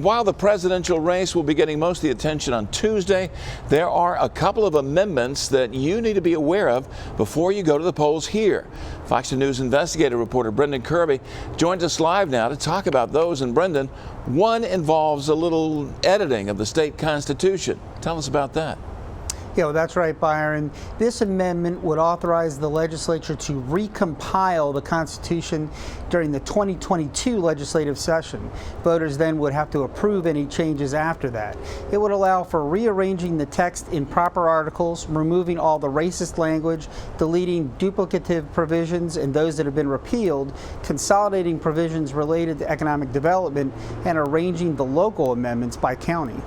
While the presidential race will be getting most of the attention on Tuesday, there are a couple of amendments that you need to be aware of before you go to the polls here. Fox News investigative reporter Brendan Kirby joins us live now to talk about those. And Brendan, one involves a little editing of the state constitution. Tell us about that. Yeah, well, that's right, Byron. This amendment would authorize the legislature to recompile the Constitution during the 2022 legislative session. Voters then would have to approve any changes after that. It would allow for rearranging the text in proper articles, removing all the racist language, deleting duplicative provisions and those that have been repealed, consolidating provisions related to economic development, and arranging the local amendments by county.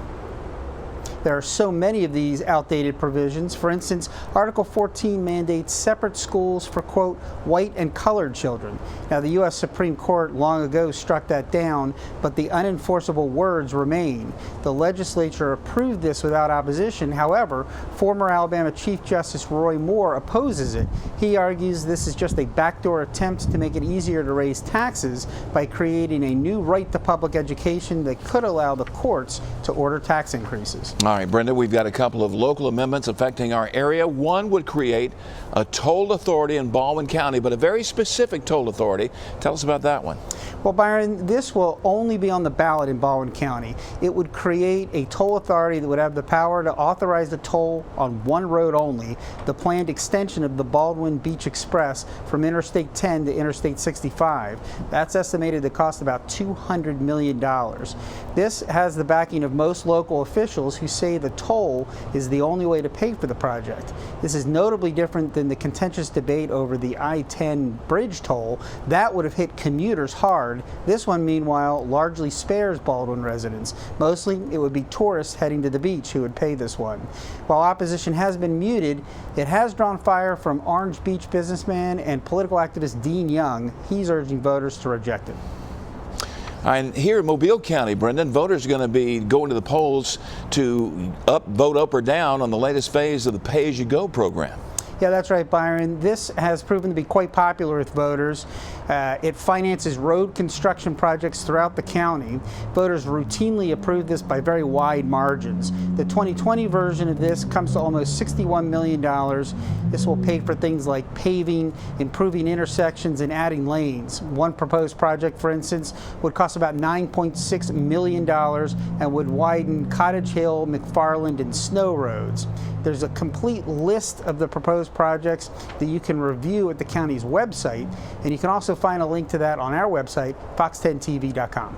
There are so many of these outdated provisions. For instance, Article 14 mandates separate schools for, quote, white and colored children. Now, the U.S. Supreme Court long ago struck that down, but the unenforceable words remain. The legislature approved this without opposition. However, former Alabama Chief Justice Roy Moore opposes it. He argues this is just a backdoor attempt to make it easier to raise taxes by creating a new right to public education that could allow the courts to order tax increases. All right, Brenda, we've got a couple of local amendments affecting our area. One would create a toll authority in Baldwin County, but a very specific toll authority. Tell us about that one. Well, Byron, this will only be on the ballot in Baldwin County. It would create a toll authority that would have the power to authorize the toll on one road only, the planned extension of the Baldwin Beach Express from Interstate 10 to Interstate 65. That's estimated to cost about $200 million. This has the backing of most local officials who say the toll is the only way to pay for the project. This is notably different than the contentious debate over the I-10 bridge toll. That would have hit commuters hard. This one, meanwhile, largely spares Baldwin residents. Mostly, it would be tourists heading to the beach who would pay this one. While opposition has been muted, it has drawn fire from Orange Beach businessman and political activist Dean Young. He's urging voters to reject it. And here in Mobile County, Brendan, voters are going to be going to the polls to vote up or down on the latest phase of the pay-as-you-go program. Yeah, that's right, Byron. This has proven to be quite popular with voters. It finances road construction projects throughout the county. Voters routinely approve this by very wide margins. The 2020 version of this comes to almost $61 million. This will pay for things like paving, improving intersections, and adding lanes. One proposed project, for instance, would cost about $9.6 million and would widen Cottage Hill, McFarland, and Snow roads. There's a complete list of the proposed projects that you can review at the county's website, and you can also find a link to that on our website, fox10tv.com.